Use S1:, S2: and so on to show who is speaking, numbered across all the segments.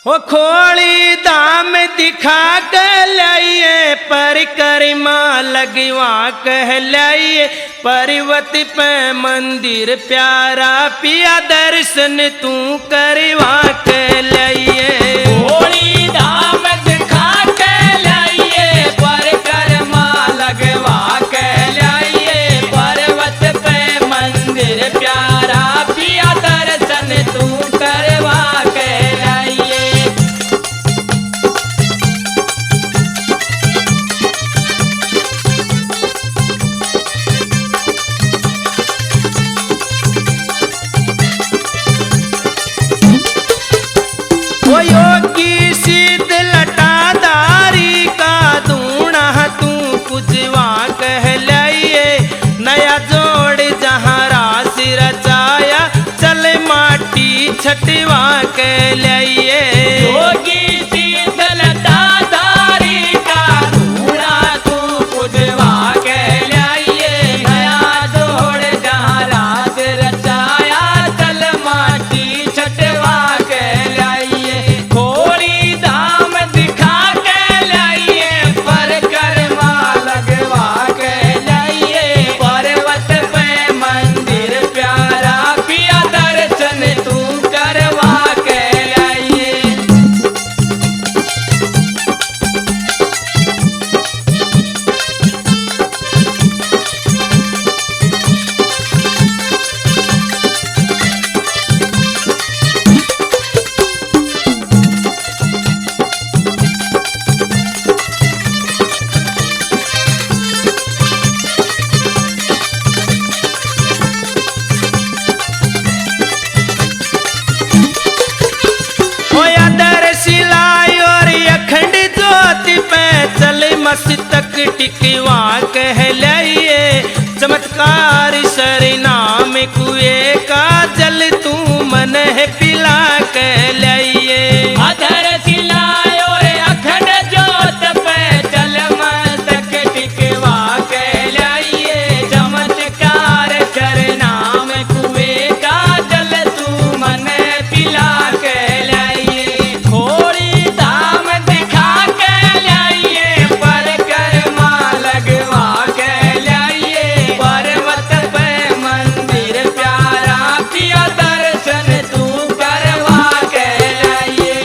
S1: हो खोली दाम दिखा कहलाइए परिक्रमा लगवा कहलाइए पर्वत पे मंदिर प्यारा पिया दर्शन तू करवा कहलाइए
S2: खोली दाम दिखा कहलाइए परिक्रमा लगवा कहलाइए पर्वत पे मंदिर प्यारा पिया दर्शन तू करवा कहलाइए।
S1: ओ योगी सिद्ध लटाधारी का दूना तू कुजवा कहलाइए नया जोड़ जहाँ रास रचाया चल माटी छटवा कहलाइए
S2: योगी सिद्ध लटाधारी का धूड़ा तू कुजवा कहलाइए नया जोड़ जहाँ राज रचाया चल माटी छटवा कहलाइए। खोली दाम दिखा कहलाइए परिक्रमा लगवा कहलाइए पर्वत पे मंदिर प्यारा पिया दर्शन तू करवा कहलाइए।
S1: होया दरसिलाई और अखंड ज्योति पे चल मस्तक टिकवा कहलाइए चमत्कार सरनाम कुएं का जल तू मन है पिला कहलाइए
S2: अधर सिलाय और अखंड जोत पे चल मस्तक टिकवा कहलाइए चमत्कार सरनाम कुएं का जल तू मन पिला कहलाइए। खोली दाम दिखा कहलाइए परिक्रमा लगवा कहलाइए पर्वत पे मंदिर प्यारा पिया दर्शन तू करवा कहलाइए।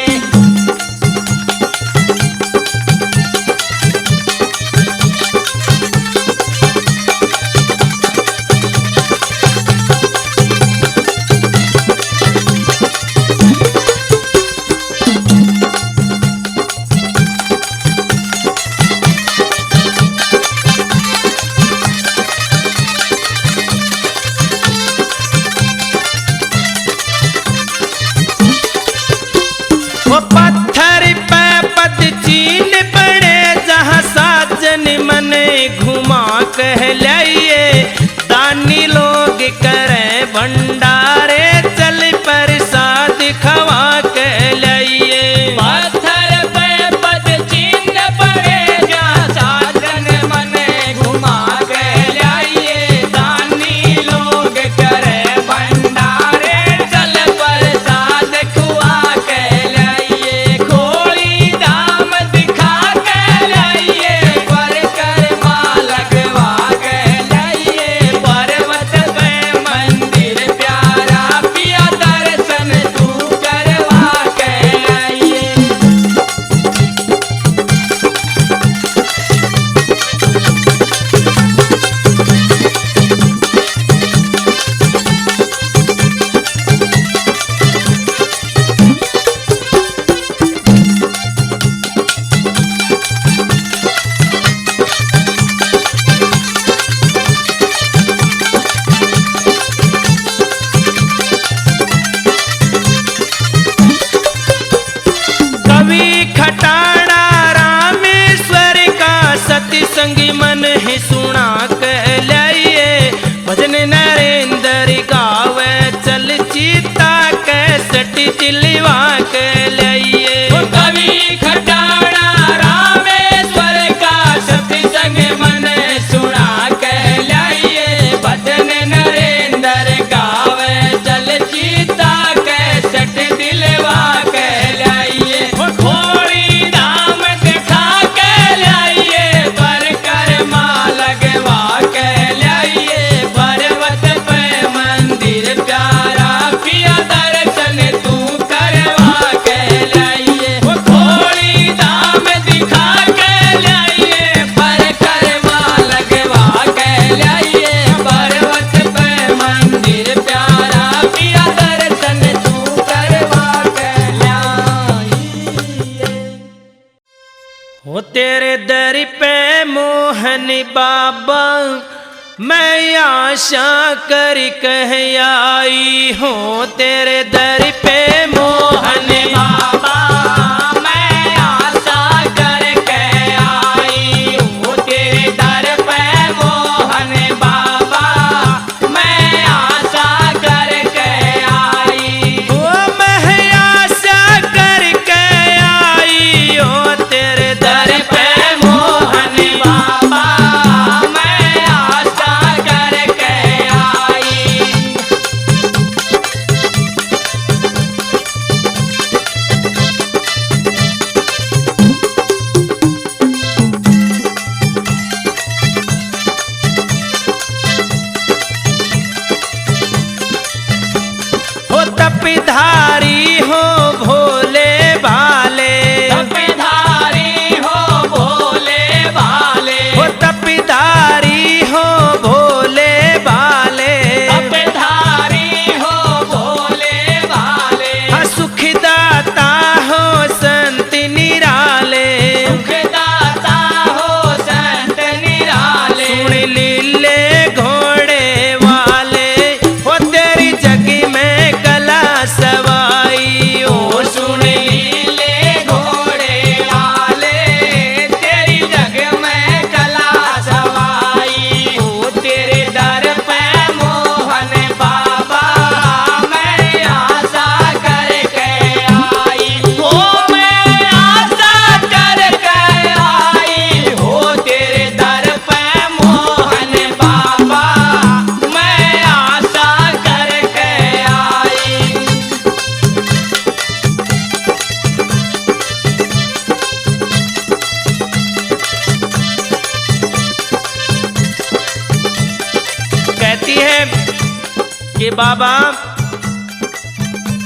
S1: वो पत्थर पे पद चीन पड़े जहाँ साजन मन घुमा कहलाइए दानी लोग करे भंडारे चल प्रसाद खवा कहलाइए
S2: पत्थर पे पद चिन्ह पड़े जहाँ साजन मन घुमा कहलाइए दानी लोग करे भंडारे चल प्रसाद खुआ कहलाइए। खोली दाम दिखा कहलाइए परिक्रमा लगवा कहलाइए पर्वत पे मंदिर प्यारा पिया दर्शन तू करवा कहलाइए।
S1: कवि खटाड़ा रामेश्वर का सत्संगी मन ही सुना कहलाइए भजन नरेंद्र गावे चल चीता कैसट दिलवा कहलाइए
S2: कवि खटाड़ा रामेश्वर का सत्संग मन सुना कहलाइए भजन नरेंद्र गावे चल चीता कैसट दिलवा कहलाइए।
S1: वो तेरे दर पे मोहन बाबा मैं आशा कर कह आई हूँ। तेरे दर पे मोहन
S2: बाबा मैं आशा कर कह आई हूँ। तेरे दर पे मोहन बाबा मैं आशा कर कह आई।
S1: वो मैं आशा कर कह आई हूँ। तेरे दर पे मोहन
S2: बाबा मैं आशा कर कह आई।
S1: हो तपधारी हो भोले भाले,
S2: तपधारी हो भोले भाले,
S1: हो तपधारी हो भोले भाले,
S2: तपधारी हो भोले भाले,
S1: सुखदाता हो संत निराले,
S2: सुखदाता हो संत निराले।
S1: सुन लीले घोड़े वाले, हो तेरी जग में कला सवाई
S2: ओ
S1: ओ
S2: सुन लीले घोड़े वाले, तेरी जग में कला सवाई। ओ तेरे दर पे मोहन बाबा मैं आशा कर के आई। ओ मैं आशा कर के आई। हो तेरे दर पे मोहन बाबा मैं आशा कर के आई।
S1: कहती है कि बाबा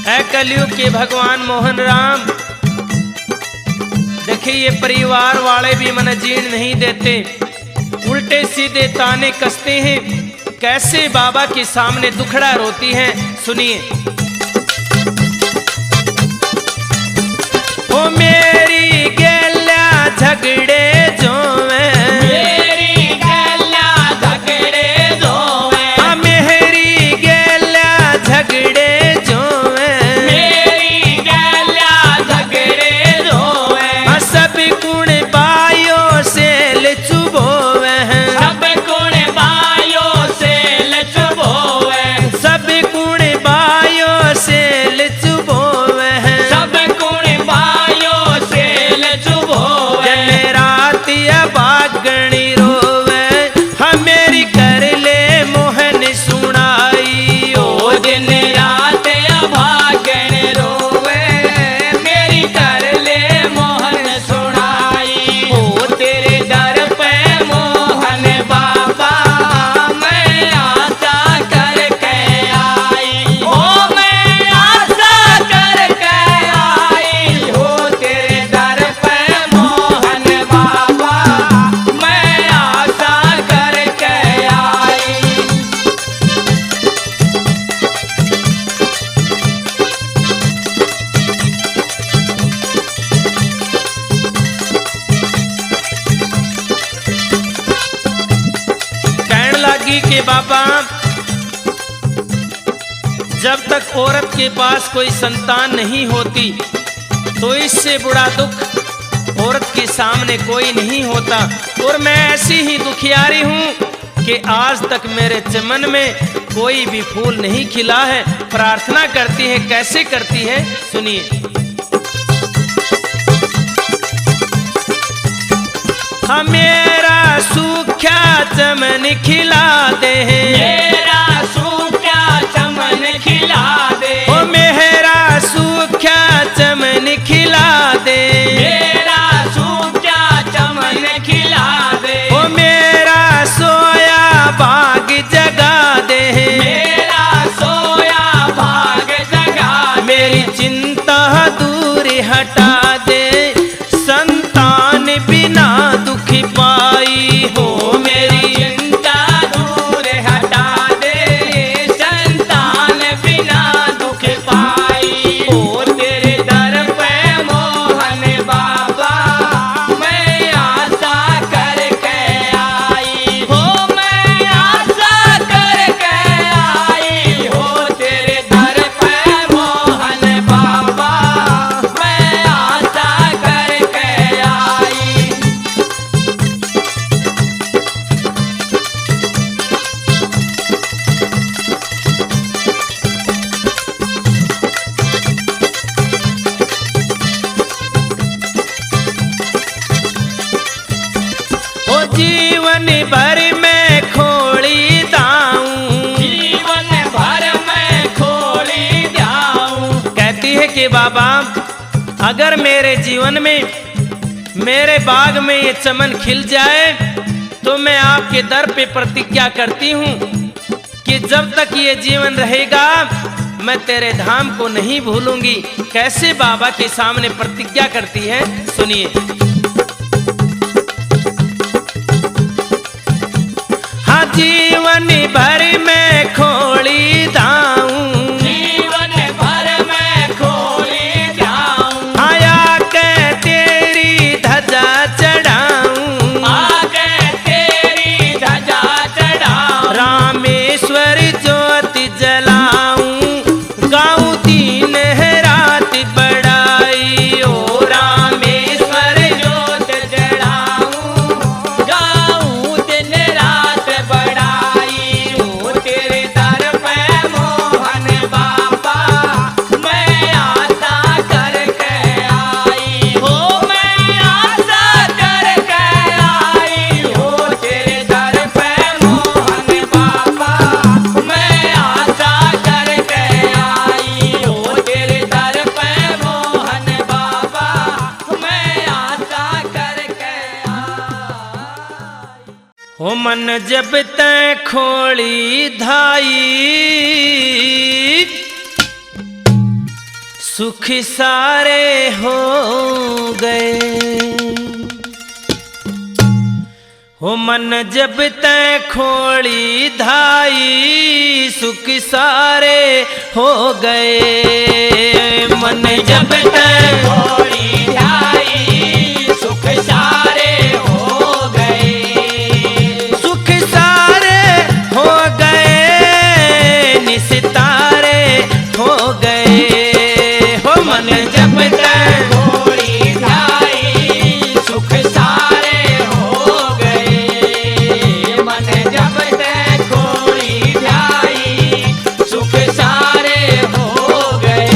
S1: ऐ कलयुग के भगवान मोहन राम, देखिए ये परिवार वाले भी मन जीण नहीं देते, उल्टे सीधे ताने कसते हैं। कैसे बाबा के सामने दुखड़ा रोती हैं, सुनिए। ओ मेरी गेला झगड़े जो
S2: मेरी गैला झगड़े जोवे,
S1: मेरी गेला झगड़े जो
S2: मेरी गैला झगड़े जोवे,
S1: सब गुण बायो से लचुबोवे,
S2: सब गुण बायो से लचबोवे,
S1: सब गुण बायो से लचुबोवे,
S2: सब गुण बायो से लचबोवे।
S1: जन रात अबागणी रोवे, हम मेरी कर ले मोहन सुनाई ओ
S2: ओ दिन रात अभागन रोवे, मेरी कर ले मोहन सुनाई। ओ तेरे दर पे मोहन बाबा मैं आशा कर के आई। ओ मैं आशा कर के आई। हो तेरे दर पे मोहन बाबा मैं आशा कर के आई।
S1: कहने लगी कि बाबा जब तक औरत के पास कोई संतान नहीं होती तो इससे बुरा दुख औरत के सामने कोई नहीं होता। और मैं ऐसी ही दुखियारी हूँ कि आज तक मेरे चमन में कोई भी फूल नहीं खिला है। प्रार्थना करती है, कैसे करती है, सुनिए। मेरा सूखा चमन खिला दे,
S2: मेरा सूखा चमन खिला दे,
S1: ओ मेरा सूखा चमन खिला दे,
S2: मेरा सूखा चमन खिला दे,
S1: ओ मेरा सोया बाग जगा दे,
S2: मेरा सोया भाग जगा दे,
S1: मेरी चिंता दूर हटा दे, संतान बिना दुख पाई हो मेरी
S2: चिंता दूर हटा दे, संतान बिना दुख पाई। ओ तेरे दर पे मोहन बाबा मैं
S1: कि बाबा अगर मेरे जीवन में, मेरे बाग में ये चमन खिल जाए तो मैं आपके दर पे प्रतिज्ञा करती हूँ कि जब तक ये जीवन रहेगा मैं तेरे धाम को नहीं भूलूंगी। कैसे बाबा के सामने प्रतिज्ञा करती है, सुनिए। हाँ, जीवन भर मैं खोली दाऊं,
S2: जीवन भर मैं खोली जाऊं,
S1: आया के तेरी ध्वजा चढ़ाऊं,
S2: आके तेरी ध्वजा चढ़ाऊं,
S1: रामेश्वर ज्योति जलाऊं, गाऊं दिन रात बड़ाई, ओ
S2: रामेश्वर ज्योत जलाऊं, गाऊं दिन रात बड़ाई, ओ तेरे दर पे मोहन बाबा मैं आशा करके आई, हो मैं आशा करके आई, हो तेरे दर पे मोहन बाबा मैं आशा करके आई, हो तेरे दर पे मोहन बाबा मैं आशा करके आई।
S1: हो मन जब तै खोली धाई, सुख सारे हो गए। हो मन जब तै खोली धाई, सुख सारे हो गए। मन जब तै
S2: खोली ढाई, सुख सारे हो गए,
S1: सुख सारे हो गए, निस्तारे हो गए। हो मन जब तै
S2: खोली ढाई, सुख सारे हो गए, मन जब तक खोली ढाई, सुख सारे हो गए।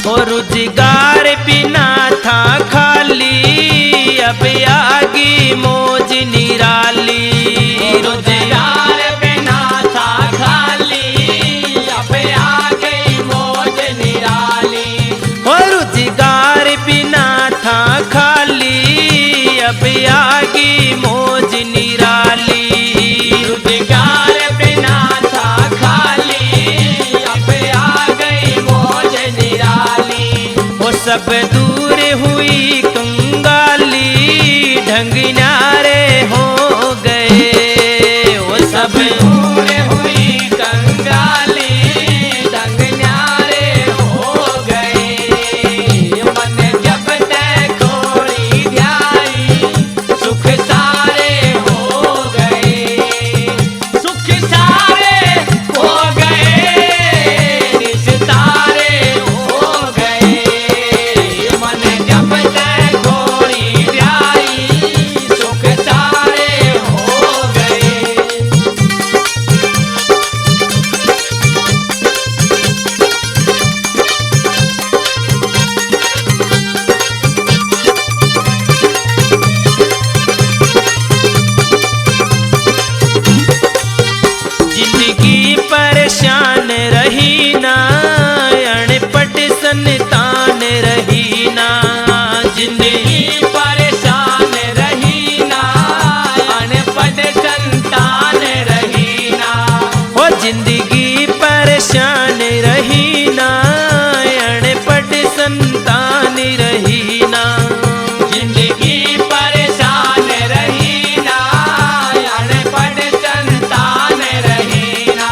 S1: और रोजगार बिना था खाली, अब आगी मौज निराली।
S2: रोजगार बिना था खाली, अब आ गई मौज निराली,
S1: और रोजगार बिना था खाली, अब आगी मौज निराली।
S2: रोजगार बिना था खाली, अब आ गई मौज निराली,
S1: वो सब दूर हुई कंगाली, ढंग न्यारे हो गए। वो सब
S2: दूर हुई कंगाली, ढंग न्यारे हो गए। मन जब तक खोली ध्याई, सुख सारे हो गए, सुख सारे हो गए, निस्तारे हो गए। मन जब तक खोली ध्याई, सुख सारे हो गए।
S1: जिंदगी परेशान रही ना, अनपढ़ संतान रही ना। जिंदगी
S2: परेशान रही ना, अनपढ़ संतान रही ना,
S1: हो जिंदगी परेशान रही ना, अनपढ़ संतान रही ना।
S2: जिंदगी परेशान रही ना, अनपढ़ संतान रही ना,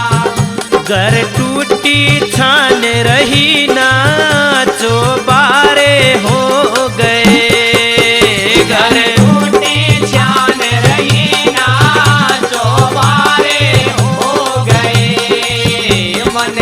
S1: घर टूटी छान रही ना, चौबारे हो गए। घर
S2: टूटी छान रही ना, चौबारे हो गए। मन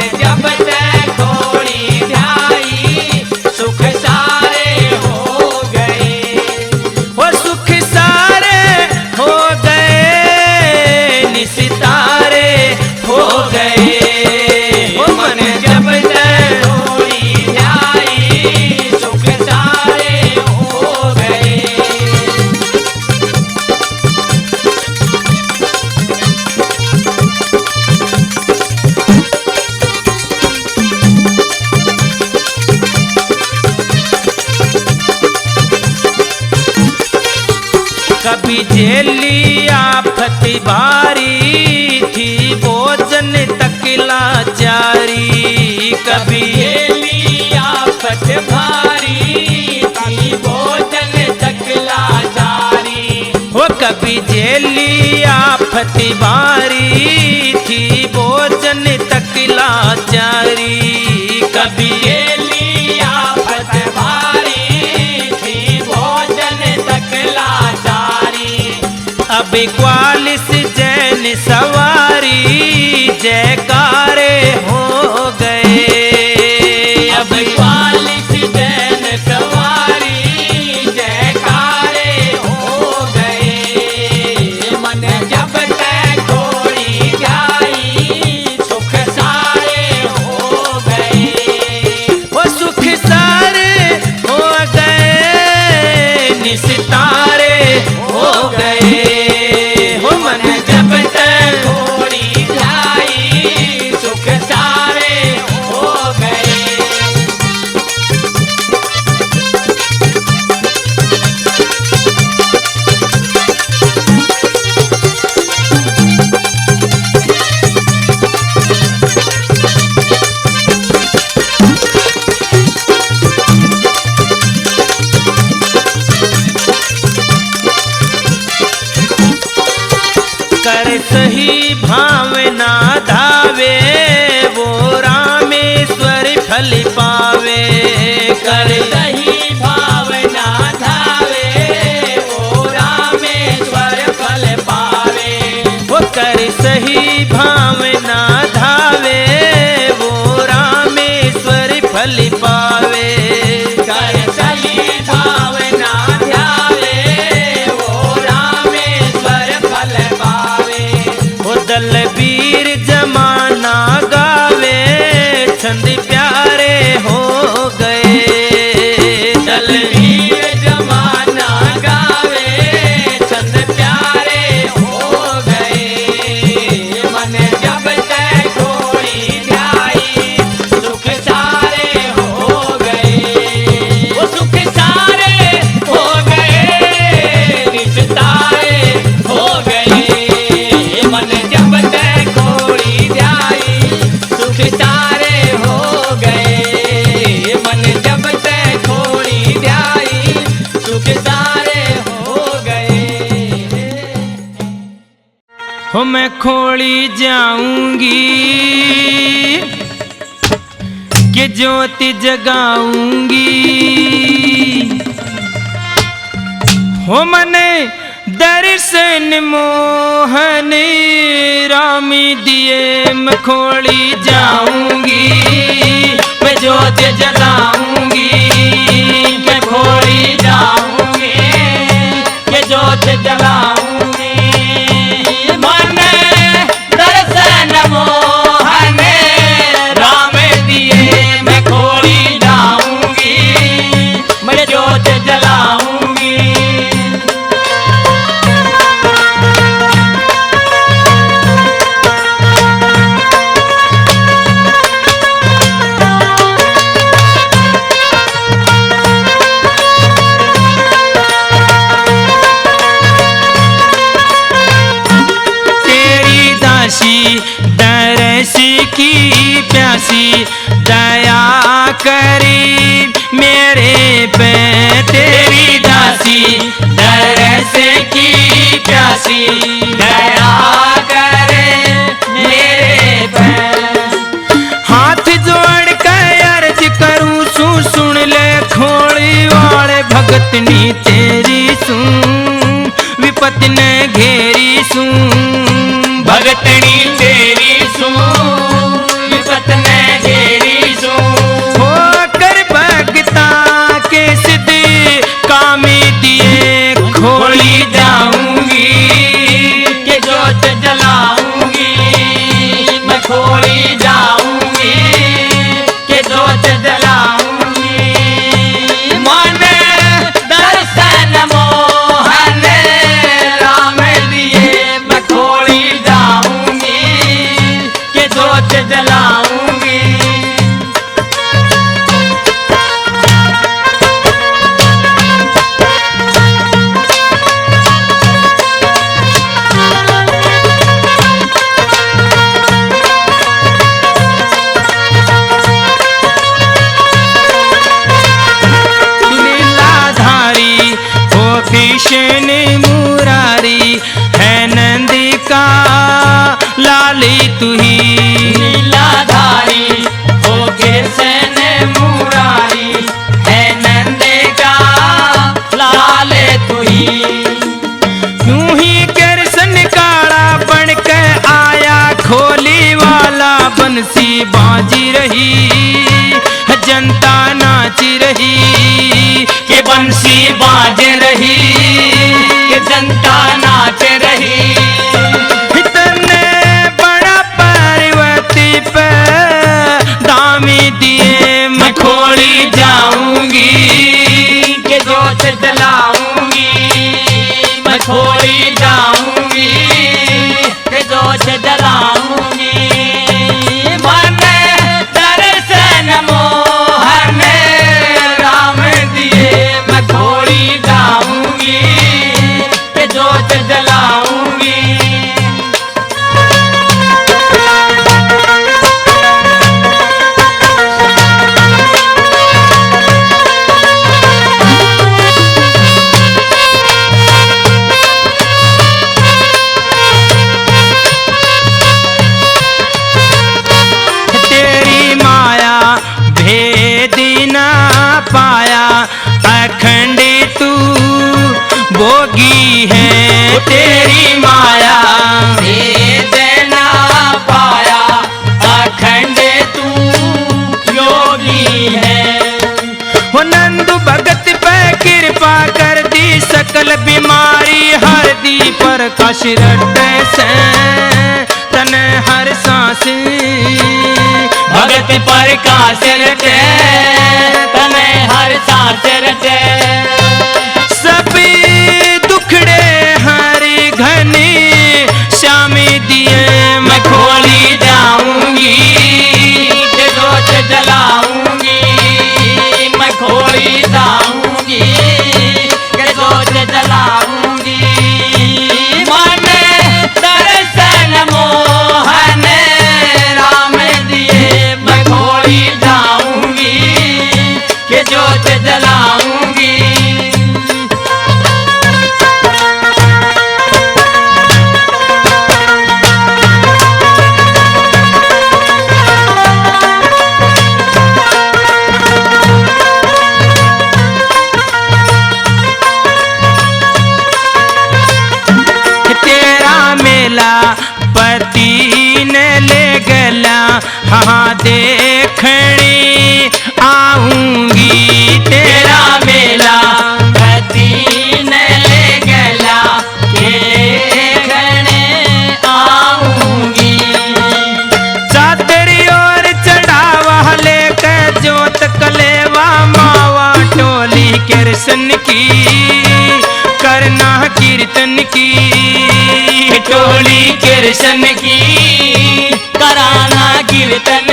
S1: कभी जेली आफत भारी थी भोजन तक लाचारी। कभी
S2: जेली आफत भारी थी भोजन तक लाचारी।
S1: हो कभी जेली आफत भारी थी भोजन तक लाचारी।
S2: कभी जेली आफत भारी थी भोजन तक लाचारी।
S1: अब ग्वालिस जैन सवारी जयकारे हो गए।
S2: अब ग्वालिस जैन सवारी जयकारे हो गए। मन जब तक घोड़ी जाई सुख सारे हो गए।
S1: वो सुख सारे हो गए निस्तारे हो गए। हो मन जब तक
S2: घोड़ी जाई सुख सारे हो गए।
S1: कर सही भावना धावे वो रामेश्वर फल पावे।
S2: कर सही भावना धावे वो रामेश्वर फल पावे।
S1: वो कर सही भावना धावे वो रामेश्वर फल पावे।
S2: कर सही भावना ध्यावे वो रामेश्वर फल पावे।
S1: वो दलबीर जमाना गावे छंद प्यारे हो गए।
S2: दलवीर जमाना गावे छंद प्यारे हो गए। मन जब तक घोड़ी जाई सुख सारे हो गए। वो सुख सारे हो गए रिश्तारे हो गए। मन जब तक घोड़ी जाई सुख सारे हो गए। मन जब तक घोड़ी जाई सुख सारे हो गए।
S1: हो मैं खोड़ी जाऊंगी कि ज्योति जगाऊंगी। हो मने दर्शन मोहन राम दिए मैं खोड़ी जाऊंगी। मैं ज्योति जगाऊंगी
S2: मैं खोड़ी जाऊंगी कि ज्योत जलाऊंगी। मन दर्शन मोहन राम दिए मैं खोड़ी जाऊंगी। मैं ज्योत जलाऊंगी।
S1: दरस की प्यासी दया करी मेरे पे। तेरी दासी
S2: दरस की प्यासी दया करे मेरे पे।
S1: हाथ जोड़ कर अर्ज करूं सुन ले खोड़ी वाले भगतनी तेरी सुन विपत ने घेरी सुन।
S2: भगतनी तेरी सुन विपत ने घेरी सुन।
S1: हो कर भगता के सिद्धि कामी दिए खोली
S2: जाऊंगी कि ज्योत जलाऊंगी। मैं खोली जाऊंगी कि ज्योत जलाऊंगी। मन दर्शन मोहन राम दिए मैं खोली जाऊंगी। बाज रही कि जनता नाच रही।
S1: इतने बड़ा पार्वती पे दामी दिए
S2: मैं खोली जाऊंगी कि जोत जलाऊंगी, मैं खोली जाऊंगी कि जोत जलाऊंगी। मन दर्शन मोहन राम दिए, मैं खोली जाऊंगी कि जोत जलाऊंगी।
S1: तेरी माया भेद ना पाया अखंड तू भोगी है।
S2: तेरी माया भेद ना पाया अखंड तू योगी है।
S1: हो नंदू भगत पे कृपा कर दी सकल बीमारी हर दी प्रकाश रट से तन हर सांस
S2: भगत प्रकाश रटे तने हर सांस रटे।
S1: सभी दुखड़े हरि घनी श्यामी दिए
S2: मैं खोली जाऊंगी कि जोत जलाऊंगी, मैं खोली जाऊंगी कि जोत जलाऊंगी। मन दर्शन मोहन राम दिए, मैं खोली जाऊंगी कि जोत जलाऊंगी।
S1: तेरा मेला पति ने ले गला हाँ देखनी आऊंगी।
S2: तेरा मेला पति ने ले गला के घने आऊंगी।
S1: चादरी और चढ़ावा लेकर जोत कलेवा मावा टोली कृष्ण की करना कीर्तन की।
S2: टोली कृष्ण की कराना कीर्तन